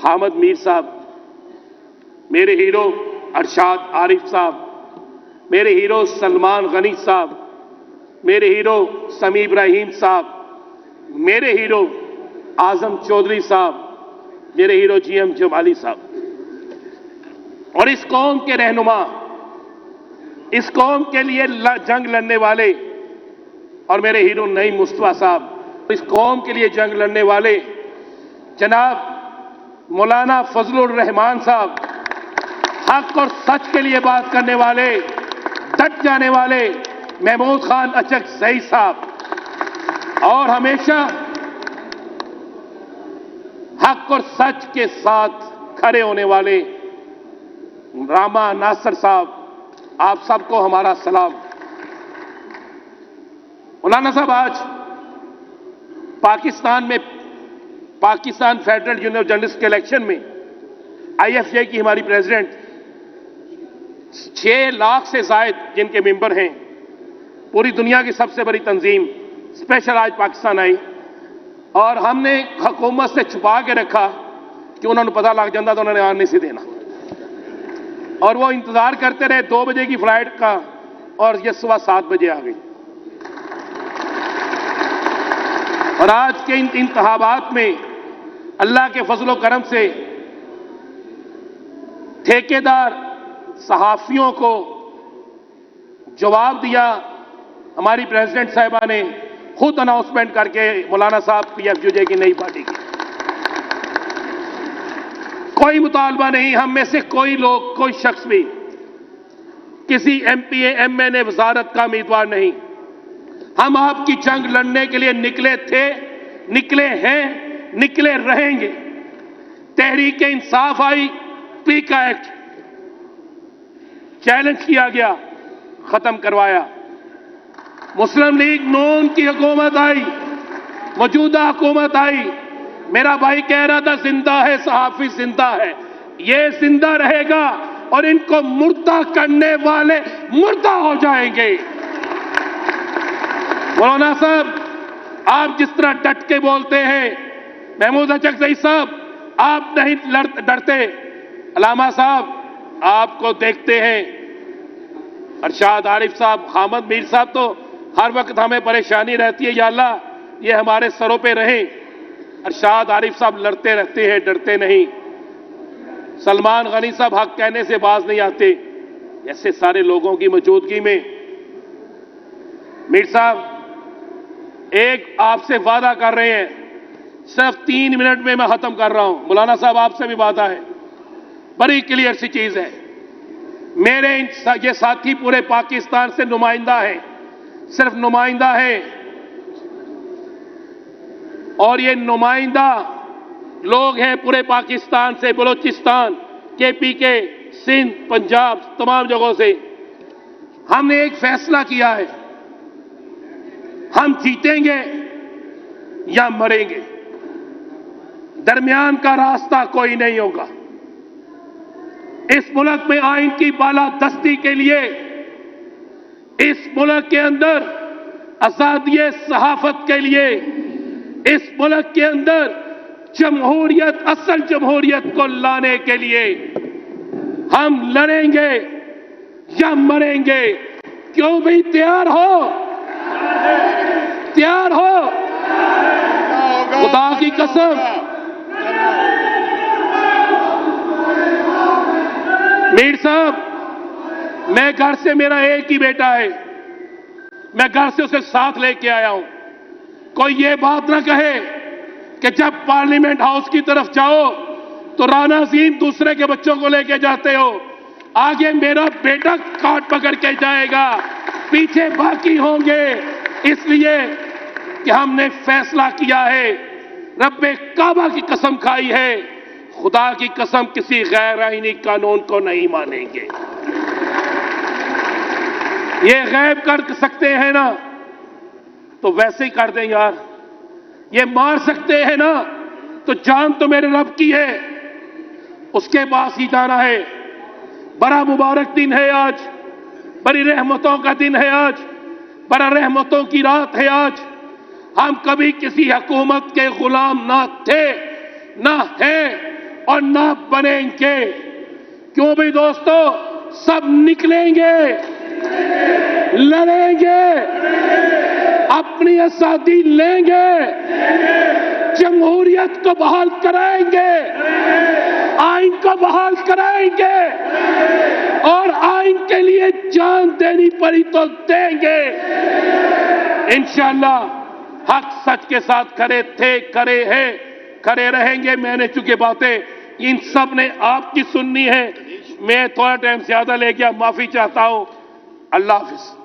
हामिद मीर साहब, मेरे हीरो अरशाद आरिफ साहब, मेरे हीरो सलमान गनी साहब, मेरे हीरो समी इब्राहिम साहब, मेरे हीरो आजम चौधरी साहब, मेरे हीरो जीएम जमाली साहब और इस कौम के रहनुमा, इस कौम के लिए जंग लड़ने वाले और मेरे हीरो नईम मुस्तफा साहब, इस कौम के लिए जंग लड़ने वाले जनाब मौलाना फजलुर रहमान साहब, हक और सच के लिए बात करने वाले, डट जाने वाले महमूद खान अचकजई साहब और हमेशा हक और सच के साथ खड़े होने वाले रामा नासर साहब, आप सबको हमारा सलाम। मौलाना साहब, आज Pakistan federal union of journalist के इलेक्शन में आईएफजे की हमारी प्रेसिडेंट 6 लाख से जायद जिनके मेंबर हैं, पूरी दुनिया की सबसे बड़ी तंजीम स्पेशल आज पाकिस्तान आई और हमने हुकूमत से छुपा के रखा कि उन्होंने पता लग जाता तो उन्होंने आने नहीं से देना और वो इंतजार करते रहे 2 बजे की फ्लाइट का और ये सुबह 7 बजे आ गई। और आज के इन इंतखाबात में अल्लाह के फजलो करम से ठेकेदार सहाफियों को जवाब दिया। हमारी प्रेसिडेंट साहिबा ने खुद अनाउंसमेंट करके मौलाना साहब पीएफयूजे की नई पार्टी की, कोई मुतालबा नहीं, हम में से कोई लोग, कोई शख्स भी किसी एमपीए एमएनए वजारत का उम्मीदवार नहीं। हम आपकी जंग लड़ने के लिए निकले थे, निकले हैं, निकले रहेंगे। तहरीक इंसाफ आई, पीका एक्ट चैलेंज किया गया, खत्म करवाया। मुस्लिम लीग नून की हुकूमत आई, मौजूदा हुकूमत आई। मेरा भाई कह रहा था जिंदा है सहाफी, जिंदा है, ये जिंदा रहेगा और इनको मुर्दा करने वाले मुर्दा हो जाएंगे। मौलाना साहब, आप जिस तरह डट के बोलते हैं, महमूद अचकजई साहब आप नहीं डरते, अलामा साहब आपको देखते हैं, अरशाद आरिफ साहब, हामिद मीर साहब तो हर वक्त हमें परेशानी रहती है, या अल्लाह ये हमारे सरों पे रहें। अरशाद आरिफ साहब लड़ते रहते हैं, डरते नहीं। सलमान गनी साहब हक कहने से बाज नहीं आते। ऐसे सारे लोगों की मौजूदगी में मीर साहब एक आपसे वादा कर रहे हैं, सिर्फ 3 मिनट में मैं खत्म कर रहा हूं। मौलाना साहब आपसे भी वादा है, बड़ी क्लियर सी चीज है। मेरे ये साथी पूरे पाकिस्तान से नुमाइंदा है, सिर्फ नुमाइंदा है और ये नुमाइंदा लोग हैं पूरे पाकिस्तान से, बलूचिस्तान, केपीके, सिंध, पंजाब, तमाम जगहों से। हमने एक फैसला किया है, हम जीतेंगे या मरेंगे, दरमियान का रास्ता कोई नहीं होगा। इस मुल्क में आइन की बालादस्ती के लिए, इस मुल्क के अंदर आजादी सहाफत के लिए, इस मुल्क के अंदर जमहूरियत, असल जमहूरियत को लाने के लिए हम लड़ेंगे या मरेंगे। क्यों भाई, तैयार हो? तैयार हो? खुदा की कसम, मीर साहब, मैं घर से, मेरा एक ही बेटा है, मैं घर से उसे साथ लेके आया हूं। कोई ये बात ना कहे कि जब पार्लियामेंट हाउस की तरफ जाओ तो राना अजीम दूसरे के बच्चों को लेके जाते हो, आगे मेरा बेटा काट पकड़ के जाएगा, पीछे बाकी होंगे। इसलिए कि हमने फैसला किया है, रब्बे काबा की कसम खाई है, खुदा की कसम किसी गैर आईनी कानून को नहीं मानेंगे। ये गैब कर सकते हैं ना, तो वैसे ही कर दें यार। ये मार सकते हैं ना, तो जान तो मेरे रब की है, उसके पास ही जाना है। बड़ा मुबारक दिन है आज, बड़ी रहमतों का दिन है आज, बड़ा रहमतों की रात है आज। हम कभी किसी हुकूमत के गुलाम ना थे, ना है और ना बनेंगे। क्यों भी दोस्तों, सब निकलेंगे, लड़ेंगे, अपनी आजादी लेंगे, जमहूरियत को बहाल कराएंगे, आइन को बहाल कराएंगे और आइन के लिए जान देनी पड़ी तो देंगे। इंशाअल्लाह हक सच के साथ खड़े थे, खड़े हैं, खड़े रहेंगे। मैंने चूंकि बातें इन सब ने आपकी सुननी है, मैं थोड़ा टाइम ज्यादा ले गया, माफी चाहता हूं। अल्लाह हाफिज।